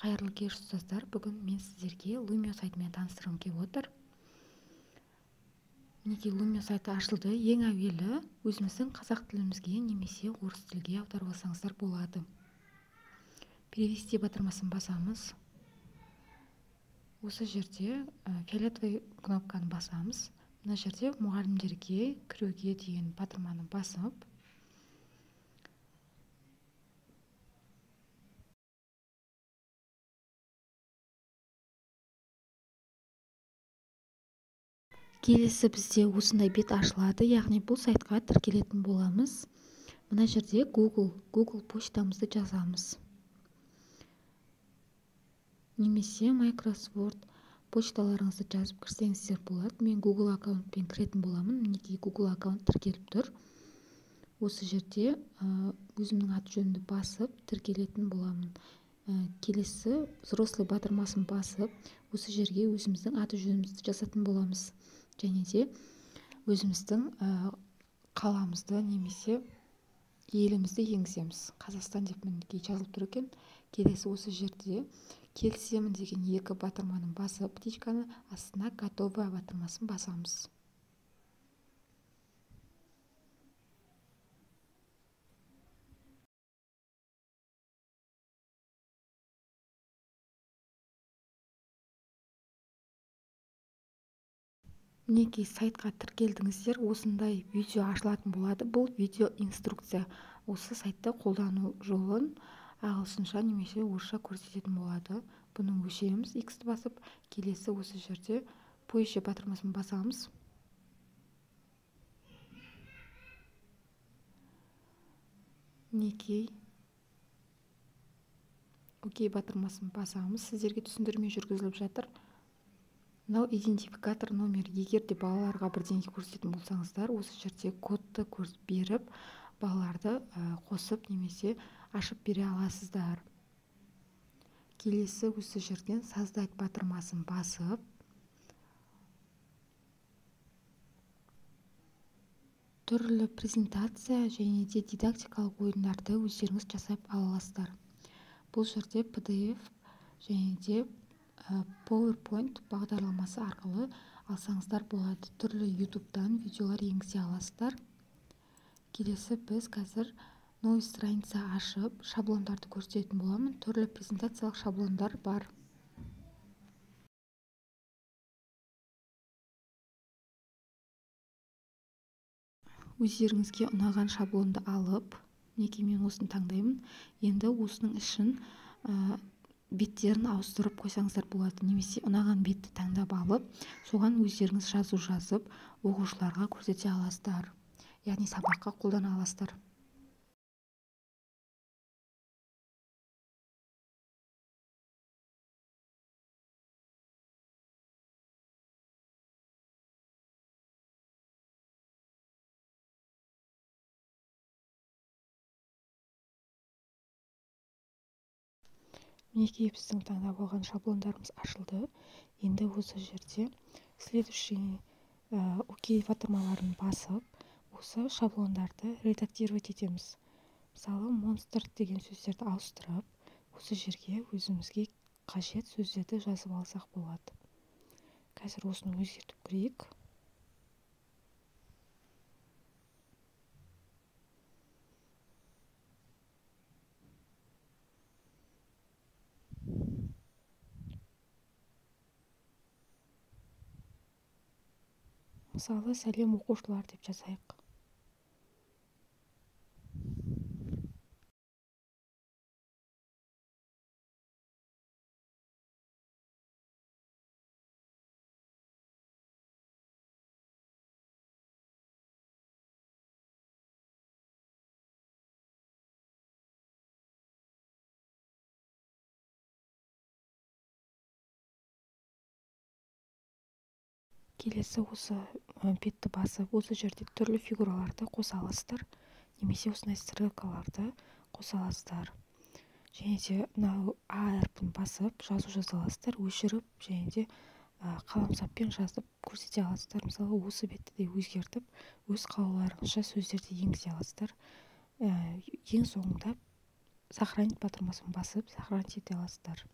Қайырлы кеш ұстаздар, бүгін мен сіздерге Lumio сайтымен таныстырғым келіп отыр. Мінекей Lumio сайты ашылды. Ең әуелі өзіміздің қазақ тілімізге немесе орыс тілге аударып алсаңыздар болады. Перевести батырмасын басамыз. Осы жерде фиолетовый кнопканы басамыз. Мына жерде мұғалімдерге кіруге деген батырманы басып, келесі бізде осындай бет ашылады, яғни бұл сайтқа тіркелетін боламыз. Мына жерде Google почтамызды жазамыз. Немесе Microsoft почталарыңызды жазып кірсеңіздер болады. Мен Google аккаунтпен кіретін боламын. Мінекей Google аккаунт тіркеліп тұр. Осы жерде өзімнің аты жөнімді басып тіркелетін боламын. Келесі взрослый батырмасын басып, осы жерге өзіміздің аты жөнімізді жазатын боламыз. Және де өзіміздің қаламызды немесе елімізді енгіземіз. Қазақстан деп мінекей жазылып тұр екен. Келесі осы жерде келісемін деген екі батырманы басып, птичканы астына готовая батырмасын басамыз. Мінекей сайтқа тіркелдіңіздер, осындай видео ашылатын болады. Бұл видео инструкция. Осы сайтты қолдану жолын ағылшынша немесе орысша көрсететін болады. Бұны өшіреміз, X-ті басып, келесі осы жерде позже батырмасын басамыз. Мінекей окей батырмасын басамыз. Сіздерге түсіндірме жүргізіліп жатыр. Мынау идентификатор номер. Егер де балаларға бірдеңе көрсететін болсаңыздар, осы жерде кодты беріп, балаларды қосып немесе ашып бере аласыздар. Келесі осы жерден создать батырмасын басып, түрлі презентация және де дидактикалық ойындарды өздеріңіз жасап ала аласыздар. Бұл жерде PDF және де PowerPoint бағдарламасы арқылы алсаңыздар болады. Түрлі YouTube-дан видеолар енгізе аласыздар. Келесі біз қазір новый страница ашып, шаблондарды көрсететін боламын. Түрлі презентациялық шаблондар бар. Өздеріңізге ұнаған шаблонды алып, неге мен осыны таңдаймын. Енді осының үшін беттерін ауыстырып қойсаңыздар болады. Немесе ұнаған бетті таңдап алып, соған өздеріңіз жазу жазып, оқушыларға көрсете аласыздар. Яғни сабаққа қолдана аласыздар. Мінекей біздің таңдап алған шаблондарымыз ашылды. Енді осы жерде следующий окей батырмаларын басып, осы шаблондарды редактировать етеміз. Мысалы, монстр деген сөздерді ауыстырып, осы жерге өзімізге қажет сөздерді жазып алсақ болады. Қазір осыны өзгертіп көрейік. Мысалы, сәлем оқушылар деп жазайық. Келесі осы бетті басып, осы жерде түрлі фигураларды қоса аласыздар, немесе осындай стрелкаларды қоса аласыздар. Және де мынау А әрпін басып, жазу жаза аласыздар, өшіріп, және де қаламсаппен жазып көрсете аласыздар. Мысалы, осы бетті де өзгертіп, өз қалауларыңызша сөздерді енгізе аласыздар. Ең соңында сохранить батырмасын басып, сохранить ете аласыздар.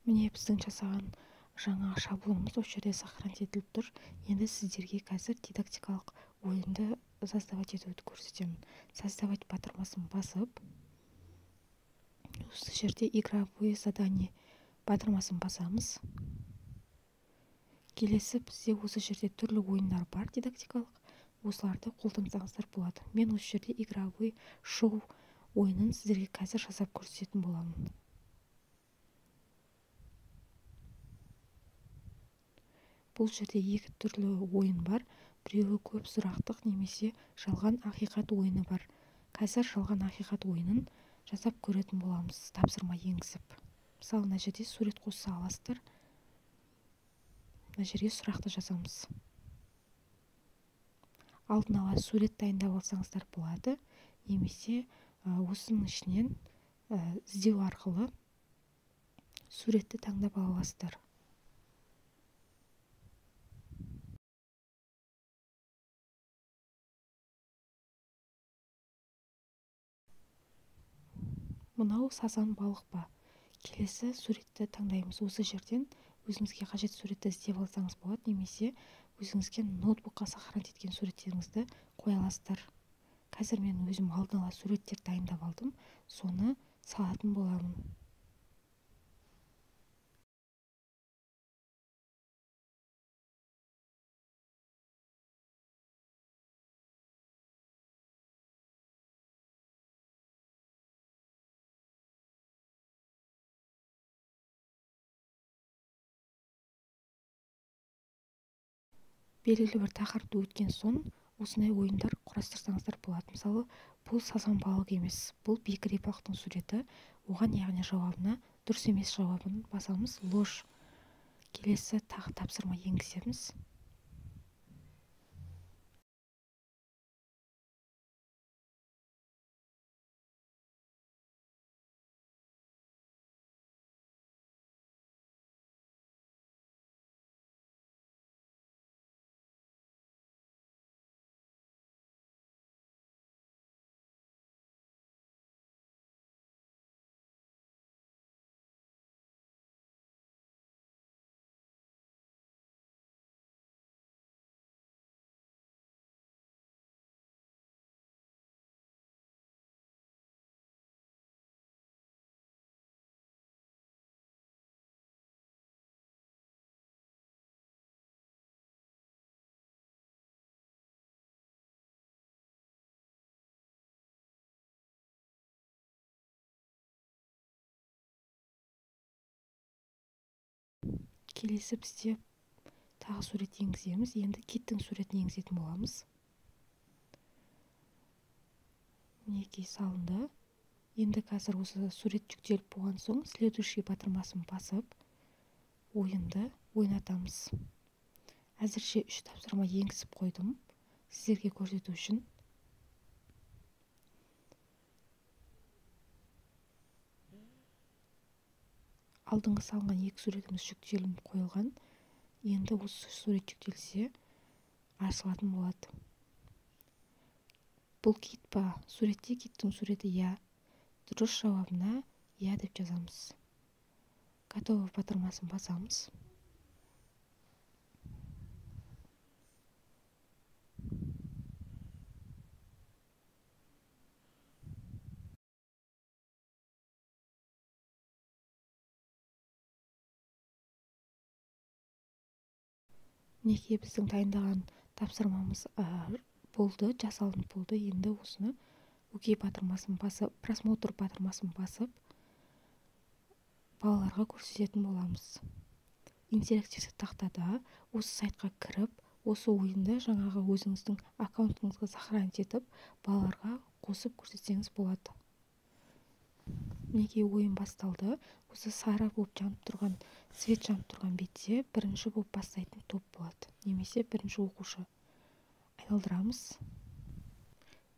Міне біздің жасаған жаңа шаблонымыз осы жерде сохранить етіліп тұр. Енді сіздерге қазір дидактикалық ойынды создавать етуді көрсетемін. Создавать батырмасын басып, осы жерде игровые задания батырмасын басамыз. Келесі бізде осы жерде түрлі ойындар бар дидактикалық. Осыларды қолдансаңыздар болады. Мен осы жерде игровой шоу ойынын сіздерге қазір жасап көрсететін боламын. Бұл жерде екі түрлі ойын бар. Біреуі көп сұрақтық немесе жалған ақиқат ойыны бар. Қазір жалған ақиқат ойынын жасап көретін боламыз, тапсырма енгізіп. Мысалы, мына жерде сурет қоса аласыздар. Мына жерге сұрақты жазамыз. Алдын ала сурет дайындап алсаңыздар болады, немесе осының ішінен іздеу арқылы суретті таңдап ала аласыздар. Мынау сазан балық па? Келесі суретті таңдаймыз. Осы жерден өзіңізге қажет суретті іздеп алсаңыз болады, немесе өзіңізге ноутбукқа сохранить еткен суреттеріңізді қоя аласыздар. Қазір мен өзім алдын ала суреттер дайындап алдым, соны салатын боламын. Белгілі бір тақырыпты өткен соң осындай ойындар құрастырсаңыздар болады. Мысалы, бұл сазан балық емес, бұл бекіре балықтың суреті. Оған яғни жауабына дұрыс емес жауабын басамыз, ложь. Келесі тағы тапсырма енгіземіз. Келесі бізде тағы сурет енгіземіз. Енді киттің суретін енгізетін боламыз. Мінекей салынды. Енді қазір осы сурет жүктеліп болған соң следующий батырмасын басып, ойынды ойнатамыз. Әзірше 3 тапсырма енгізіп қойдым сіздерге көрсету үшін. Алдыңғы салынған 2 суретіміз жүктеліп қойылған. Енді осы сурет жүктелсе ашылатын болады. Бұл кит па? Суретте киттің суреті я. Дұрыс жауабына я деп жазамыз. Готово батырмасын басамыз. Мінекей біздің дайындаған тапсырмамыз болды, жасалынып болды. Енді осыны окей батырмасын басып, просмотр батырмасын басып, балаларға көрсететін боламыз. Интерактивті тақтада осы сайтқа кіріп, осы ойынды жаңағы өзіңіздің аккаунтыңызға сохранить етіп, балаларға қосып көрсетсеңіз болады. Мінекей ойын басталды. Осы сары болып жанып тұрған, свет жанып тұрған бетте бірінші болып бастайтын топ болады. Немесе бірінші оқушы. Айналдырамыз.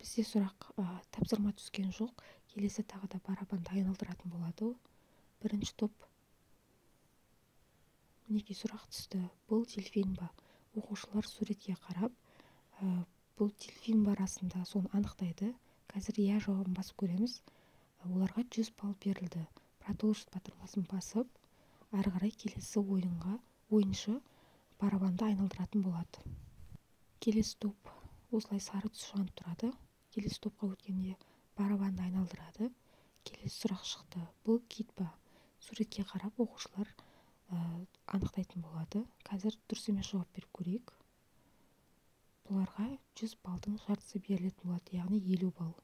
Бізде сұрақ тапсырма түскен жоқ. Келесі тағы да барабанды айналдыратын болады. Бірінші топ. Мінекей сұрақ түсті. Бұл дельфин ба? Оқушылар суретке қарап, бұл дельфин ба арасында соны анықтайды. Қазір я жауабын басып көреміз. Оларға 100 балл берілді. Продолжить батырмасын басып, ары қарай келесі ойыншы барабанды айналдыратын болады. Келесі топ осылай сары түс жанып тұрады. Келесі топқа өткенде барабанды айналдырады. Келесі сұрақ шықты. Бұл кит па? Суретке қарап оқушылар анықтайтын болады. Қазір дұрыс емес жауап беріп көрейік. Бұларға 100 балдың жартысы берілетін болады, яғни 50 балл.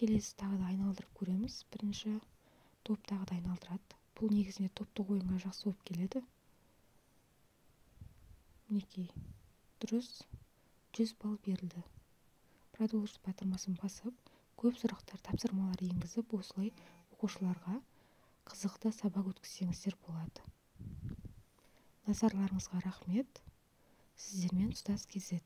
Келесі тағы да айналдырып көреміз. Бірінші топ тағы да айналдырады. Бұл негізінде топтық ойынға жақсы болып келеді. Мінекей, дұрыс, 100 балл берілді. Продолжить батырмасын басып, көп сұрақтар, тапсырмалар енгізіп, осылай оқушыларға қызықты сабақ өткізсеңіздер болады. Назарларыңызға рахмет. Сіздермен ұстаз KZ.